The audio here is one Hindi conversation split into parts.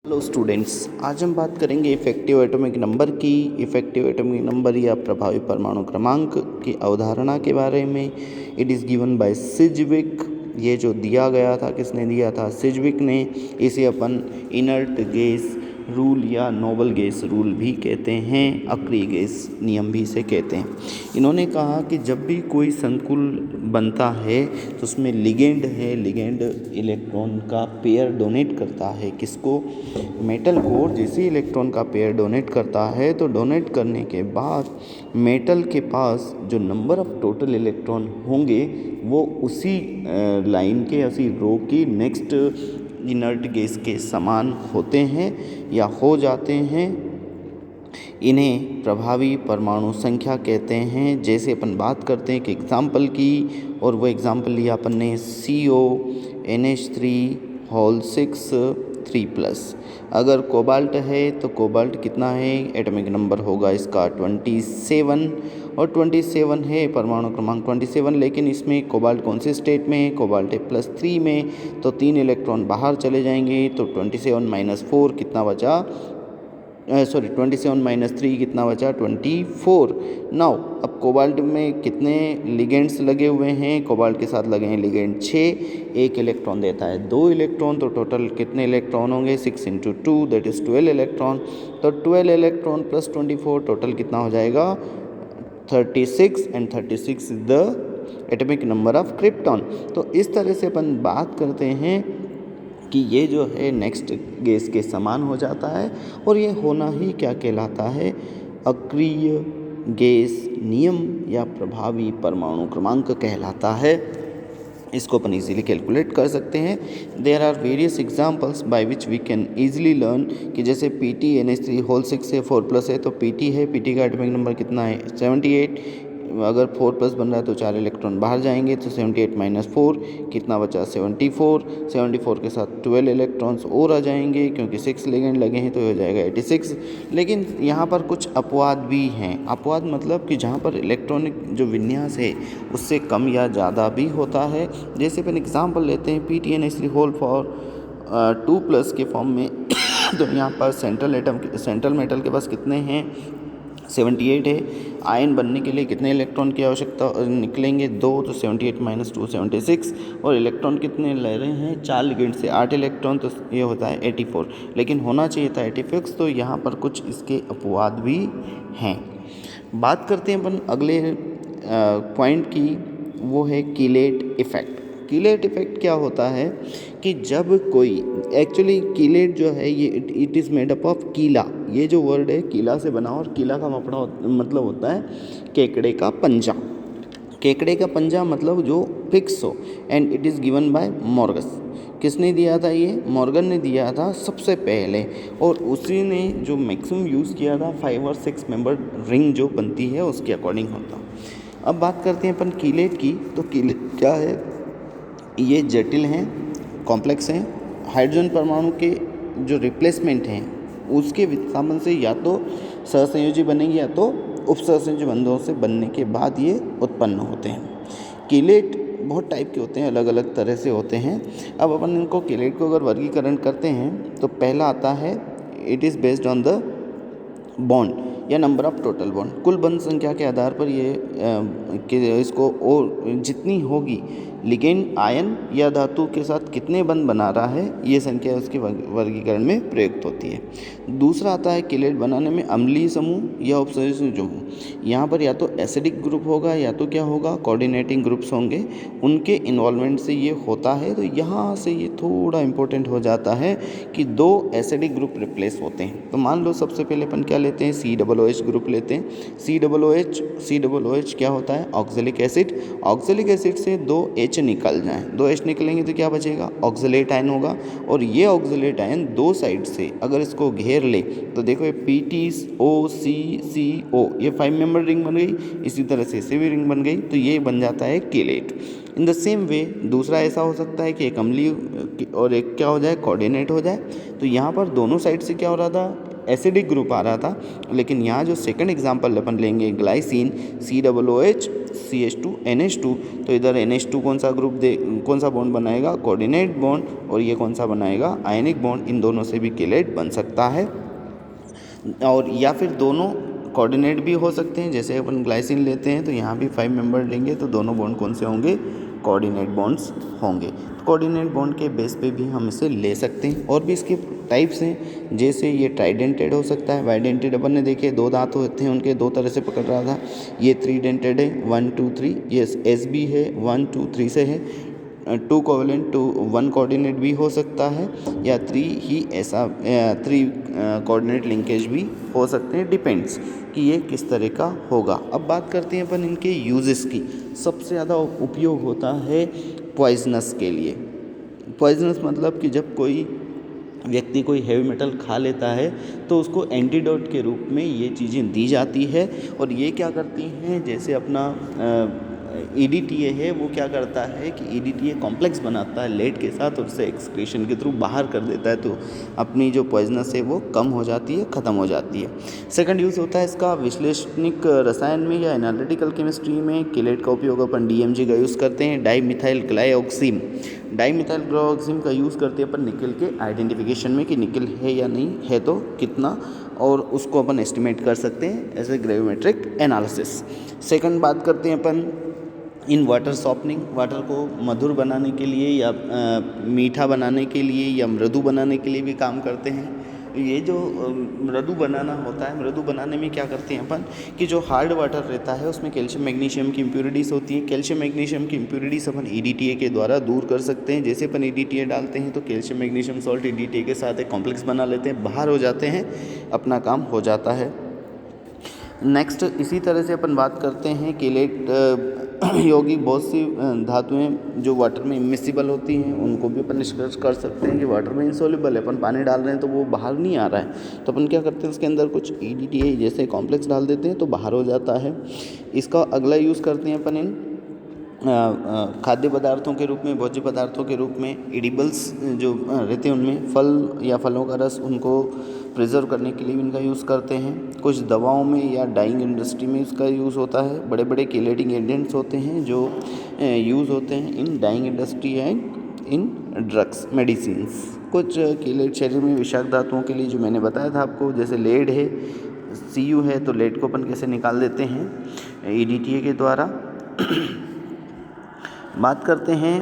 हेलो स्टूडेंट्स, आज हम बात करेंगे इफ़ेक्टिव एटॉमिक नंबर की। इफ़ेक्टिव एटॉमिक नंबर या प्रभावी परमाणु क्रमांक की अवधारणा के बारे में। It is given bye सिजविक। ये जो दिया गया था, किसने दिया था? सिजविक ने। इसे अपन इनर्ट गैस रूल या नोबल गैस रूल भी कहते हैं, अक्रिय गैस नियम भी इसे कहते हैं। इन्होंने कहा कि जब भी कोई संकुल बनता है तो उसमें लिगेंड है, लिगेंड इलेक्ट्रॉन का पेयर डोनेट करता है। किसको? मेटल को। जैसे इलेक्ट्रॉन का पेयर डोनेट करता है तो डोनेट करने के बाद मेटल के पास जो नंबर ऑफ टोटल इलेक्ट्रॉन होंगे वो उसी लाइन के, उसी रो की नेक्स्ट इनर्ट गैस के समान होते हैं या हो जाते हैं। इन्हें प्रभावी परमाणु संख्या कहते हैं। जैसे अपन बात करते हैं कि एग्जाम्पल की, और वो एग्जाम्पल लिया अपन ने CO NH3 6 3+। अगर कोबाल्ट है तो कोबाल्ट कितना है? एटॉमिक नंबर होगा इसका 27, और 27 है परमाणु क्रमांक 27। लेकिन इसमें कोबाल्ट कौन से स्टेट में है? कोबाल्ट है +3 में, तो 3 इलेक्ट्रॉन बाहर चले जाएंगे। तो 27 - 4 कितना बचा? 27 - 3 कितना बचा? 24। नाउ अब कोबाल्ट में कितने लिगेंड्स लगे हुए हैं? कोबाल्ट के साथ लगे हैं लिगेंड 6। एक इलेक्ट्रॉन देता है 2 इलेक्ट्रॉन, तो टोटल कितने इलेक्ट्रॉन होंगे? 6 × 2 दैट इज़ 12 इलेक्ट्रॉन। तो 12 इलेक्ट्रॉन प्लस 24 टोटल कितना हो जाएगा? 36, and 36 is the atomic number of krypton. तो इस तरह से अपन बात करते हैं कि ये जो है नेक्स्ट गैस के समान हो जाता है, और ये होना ही क्या कहलाता है? अक्रिय गैस नियम या प्रभावी परमाणु क्रमांक कहलाता है। इसको अपन इजीली कैलकुलेट कर सकते हैं। There are various examples by which we can easily learn कि जैसे PtNH3 होल 6 है, 4+ है, तो Pt है, Pt का एटॉमिक नंबर कितना है? 78। अगर 4+ बन रहा है तो 4 इलेक्ट्रॉन बाहर जाएंगे, तो 78 - 4 कितना बचा? 74। 74 के साथ 12 इलेक्ट्रॉन्स और आ जाएंगे, क्योंकि 6 लिगेंड लगे हैं तो हो जाएगा 86। लेकिन यहाँ पर कुछ अपवाद भी हैं। अपवाद मतलब कि जहाँ पर इलेक्ट्रॉनिक जो विन्यास है उससे कम या ज़्यादा भी होता है। जैसे अपन एग्जाम्पल लेते हैं PtNH3 होल फॉर 2+ के फॉर्म में तो यहाँ पर सेंट्रल मेटल के पास कितने हैं? 78 है। आयन बनने के लिए कितने इलेक्ट्रॉन की आवश्यकता निकलेंगे? 2। तो 78 - 2 76। और इलेक्ट्रॉन कितने ले रहे हैं? 4 लिगेंड से 8 इलेक्ट्रॉन, तो ये होता है 84। लेकिन होना चाहिए था 86। तो यहाँ पर कुछ इसके अपवाद भी हैं। बात करते हैं अपन अगले पॉइंट की, वो है कीलेट इफ़ेक्ट। कीलेट इफ़ेक्ट क्या होता है कि जब कोई एक्चुअली कीलेट जो है ये it is made up of कीला। ये जो वर्ड है कीला से बना, और कीला का मतलब होता है केकड़े का पंजा। केकड़े का पंजा मतलब जो फिक्स हो, and it is given by Morgans. किसने दिया था? ये मॉर्गन ने दिया था सबसे पहले, और उसी ने जो मैक्सिमम यूज़ किया था 5 और 6 मेंबर रिंग जो बनती है उसके अकॉर्डिंग होता। अब बात करते हैं अपन कीलेट की। तो कीलेट क्या है? ये जटिल हैं, कॉम्प्लेक्स हैं। हाइड्रोजन परमाणु के जो रिप्लेसमेंट हैं उसके विस्थापन से या तो सहसंयोजी बनेंगे या तो उपसहसंयोजी बंधों से बनने के बाद ये उत्पन्न होते हैं। कीलेट बहुत टाइप के होते हैं, अलग अलग तरह से होते हैं। अब अपन इनको कीलेट को अगर वर्गीकरण करते हैं तो पहला आता है, it is based on the bond या नंबर ऑफ टोटल बॉन्ड। कुल बंध संख्या के आधार पर ये इसको और जितनी होगी लिगेंड आयन या धातु के साथ कितने बंध बना रहा है, ये संख्या उसके वर्गीकरण में प्रयुक्त होती है। दूसरा आता है कीलेट बनाने में अम्लीय समूह या उपसहयोजी समूह। यहाँ पर या तो एसिडिक ग्रुप होगा या तो क्या होगा? कोऑर्डिनेटिंग ग्रुप्स होंगे, उनके इन्वॉल्वमेंट से ये होता है। तो यहाँ से ये थोड़ा इम्पोर्टेंट हो जाता है कि 2 एसिडिक ग्रुप रिप्लेस होते हैं। तो मान लो सबसे पहले अपन क्या लेते हैं? COOH ग्रुप लेते हैं। COOH क्या होता है? Oxalic acid. ऑक्जेलिक एसिड से 2 H निकल जाएं, 2 H निकलेंगे तो क्या बचेगा? ऑक्जेलेट आयन होगा। और ये ऑक्जेलेट आयन दो साइड से अगर इसको घेर ले तो देखो ये PTOCCO ये 5 मेंबर रिंग बन गई। इसी तरह से इसे भी रिंग बन गई, तो ये बन जाता है chelate. In the same way दूसरा ऐसा हो सकता है कि एक अम्लीय और एक क्या हो जाए? कोऑर्डिनेट हो जाए। तो यहाँ पर दोनों साइड से क्या हो रहा था? एसिडिक ग्रुप आ रहा था, लेकिन यहाँ जो सेकंड एग्जांपल अपन लेंगे ग्लाइसिन COOH CH2NH2, तो इधर NH2 कौन सा बॉन्ड बनाएगा, कोऑर्डिनेट बॉन्ड, और ये कौन सा बनाएगा, आयनिक बॉन्ड। इन दोनों से भी केलेट बन सकता है, और या फिर दोनों कोऑर्डिनेट भी हो सकते हैं। जैसे अपन ग्लाइसिन लेते हैं तो यहाँ भी 5 मेंबर लेंगे तो दोनों बॉन्ड कौन से होंगे, कोऑर्डिनेट बॉन्ड्स होंगे। तो कोऑर्डिनेट बॉन्ड के बेस पे भी हम इसे ले सकते हैं। और भी इसके टाइप्स हैं, जैसे ये ट्राइडेंटेड हो सकता है, बाइडेंटेड अपन ने देखे 2 दांत होते हैं उनके, 2 तरह से पकड़ रहा था। ये 3 डेंटेड है, 1 2 3, ये SB है, 1 2 3 से है। 2 कोवेलेंट टू 1 कोऑर्डिनेट भी हो सकता है, या 3 कोऑर्डिनेट लिंकेज भी हो सकते हैं, डिपेंड्स कि ये किस तरह का होगा। अब बात करते हैं अपन इनके यूजेस की। सबसे ज़्यादा उपयोग होता है पॉइजनस के लिए। पॉइजनस मतलब कि जब कोई व्यक्ति कोई हैवी मेटल खा लेता है तो उसको एंटीडोट के रूप में ये चीज़ें दी जाती है। और ये क्या करती हैं, जैसे अपना EDTA है, वो क्या करता है कि EDTA कॉम्प्लेक्स बनाता है लेड के साथ और उसे एक्सक्रीशन के थ्रू बाहर कर देता है, तो अपनी जो पॉइजनस है वो कम हो जाती है, ख़त्म हो जाती है। सेकंड यूज़ होता है इसका विश्लेषणिक रसायन में या एनालिटिकल केमिस्ट्री में। केलेट का उपयोग अपन DMG का यूज़ करते हैं, डाईमिथाइल ग्लाइऑक्सिम। डाईमिथाइल ग्लाइऑक्सिम का यूज़ करते हैं अपन निकल के आइडेंटिफिकेशन में कि निकल है या नहीं है तो कितना, और उसको अपन एस्टिमेट कर सकते हैं as a gravimetric analysis. Second बात करते हैं अपन इन वाटर सॉफ्टनिंग। वाटर को मधुर बनाने के लिए या मीठा बनाने के लिए या मृदु बनाने के लिए भी काम करते हैं। ये जो मृदु बनाना होता है, मृदु बनाने में क्या करते हैं अपन कि जो हार्ड वाटर रहता है उसमें कैल्शियम मैग्नीशियम की इम्प्योरिटीज़ होती है। कैल्शियम मैग्नीशियम की इम्प्योरिटीज़ अपन EDTA के द्वारा दूर कर सकते हैं। जैसे अपन EDTA डालते हैं तो कैल्शियम मैग्नीशियम सॉल्ट EDTA के साथ एक कॉम्प्लेक्स बना लेते हैं, बाहर हो जाते हैं, अपना काम हो जाता है। नेक्स्ट इसी तरह से अपन बात करते हैं केलेट यौगिक बहुत सी धातुएं जो वाटर में इमिसिबल होती हैं उनको भी अपन निष्कर्ष कर सकते हैं कि वाटर में इंसॉल्युबल है। अपन पानी डाल रहे हैं तो वो बाहर नहीं आ रहा है, तो अपन क्या करते हैं उसके अंदर कुछ EDTA जैसे कॉम्प्लेक्स डाल देते हैं तो बाहर हो जाता है। इसका अगला यूज़ करते हैं अपन इन खाद्य पदार्थों के रूप में, भोज्य पदार्थों के रूप में। एडिबल्स जो रहते हैं उनमें फल या फलों का रस, उनको प्रिजर्व करने के लिए भी इनका यूज़ करते हैं। कुछ दवाओं में या डाइंग इंडस्ट्री में इसका यूज़ होता है। बड़े बड़े केलेटिंग एजेंट्स होते हैं जो यूज़ होते हैं in dyeing industry and in drugs medicines. कुछ केलेट शरीर में विषाक्त धातुओं के लिए जो मैंने बताया था आपको, जैसे लेड है, Cu है, तो लेड को अपन कैसे निकाल देते हैं EDTA के द्वारा। बात करते हैं,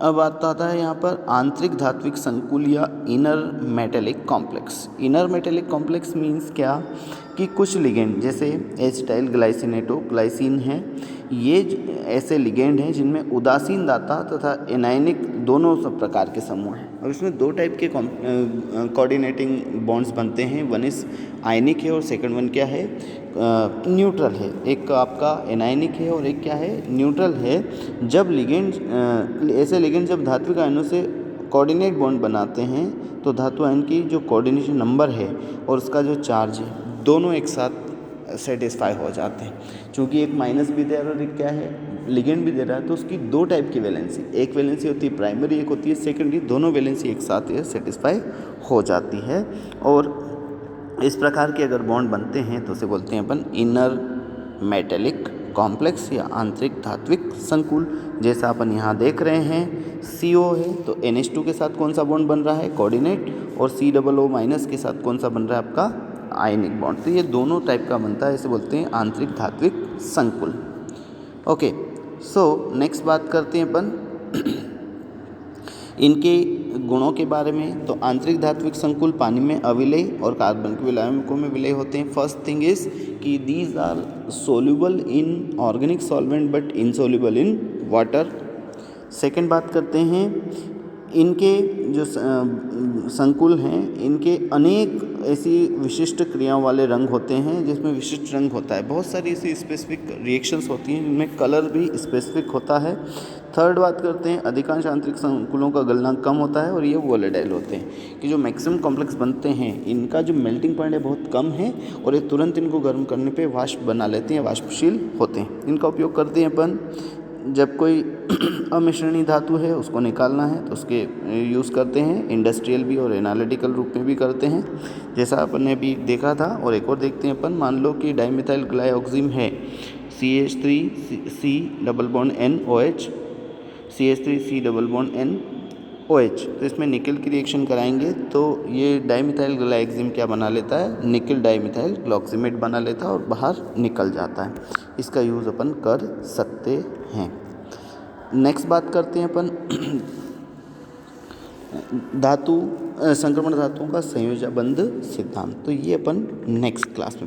अब आता है यहाँ पर आंतरिक धात्विक संकुल या inner metallic complex. Inner metallic complex means क्या कि कुछ लिगेंड जैसे एसिटाइल ग्लाइसिनेटो ग्लाइसिन है, ये ऐसे लिगेंड हैं जिनमें उदासीन दाता तथा एनायनिक दोनों सब प्रकार के समूह हैं। और इसमें 2 टाइप के कोऑर्डिनेटिंग बॉन्ड्स बनते हैं, वन इज आयनिक है और सेकंड वन क्या है, न्यूट्रल है। एक आपका एनायनिक है और एक क्या है, न्यूट्रल है। जब लिगेंड ऐसे लिगेंड जब धात्विक आयनों से कोऑर्डिनेट बॉन्ड बनाते हैं तो धातु आयन की जो कोऑर्डिनेशन नंबर है और उसका जो चार्ज है दोनों एक साथ सेटिस्फाई हो जाते हैं। क्योंकि एक माइनस भी दे रहा है और एक क्या है, लिगेंड भी दे रहा है, तो उसकी 2 टाइप की वैलेंसी, एक वैलेंसी होती है प्राइमरी, एक होती है सेकेंडरी, दोनों वैलेंसी एक साथ ये सेटिस्फाई हो जाती है। और इस प्रकार के अगर बॉन्ड बनते हैं तो उसे बोलते हैं अपन इनर मेटेलिक कॉम्प्लेक्स या आंतरिक धात्विक संकुल। जैसा अपन यहाँ देख रहे हैं CO है तो NH2 के साथ कौन सा बॉन्ड बन रहा है, कोऑर्डिनेट, और COO- के साथ कौन सा बन रहा है आपका, आयनिक बॉन्ड। तो ये दोनों टाइप का बनता है, इसे बोलते हैं आंतरिक धात्विक संकुल। ओके, सो नेक्स्ट बात करते हैं अपन इनके गुणों के बारे में। तो आंतरिक धात्विक संकुल पानी में अविलेय और कार्बन के विलायकों में विलेय होते हैं। फर्स्ट थिंग इज कि these are soluble in organic solvent but insoluble in water. Second बात करते हैं इनके जो संकुल हैं इनके अनेक ऐसी विशिष्ट क्रियाओं वाले रंग होते हैं, जिसमें विशिष्ट रंग होता है। बहुत सारी ऐसी स्पेसिफिक रिएक्शंस होती हैं जिनमें कलर भी स्पेसिफिक होता है। थर्ड बात करते हैं अधिकांश आंतरिक संकुलों का गलनांक कम होता है और ये वोलेटाइल होते हैं, कि जो मैक्सिमम कॉम्प्लेक्स बनते हैं इनका जो मेल्टिंग पॉइंट है बहुत कम है और ये तुरंत इनको गर्म करने पे वाष्प बना लेते हैं, वाष्पशील होते हैं। इनका उपयोग करते हैं अपन जब कोई अमिश्रणीय धातु है उसको निकालना है तो उसके यूज़ करते हैं, इंडस्ट्रियल भी और एनालिटिकल रूप में भी करते हैं, जैसा अपन ने अभी देखा था। और एक और देखते हैं अपन, मान लो कि डाइमिथाइल ग्लाइऑक्सिम है CH3C double bond NOH, CH3C double bond NOH, तो इसमें निकल की रिएक्शन कराएंगे तो ये डाइमिथाइल ग्लाइऑक्सिम क्या बना लेता है, निकल डाइमिथाइल ग्लॉक्सिमेट बना लेता है और बाहर निकल जाता है। इसका यूज़ अपन कर सकते हैं। नेक्स्ट बात करते हैं अपन संक्रमण धातुओं का संयोजन बंध सिद्धांत। तो ये अपन नेक्स्ट क्लास में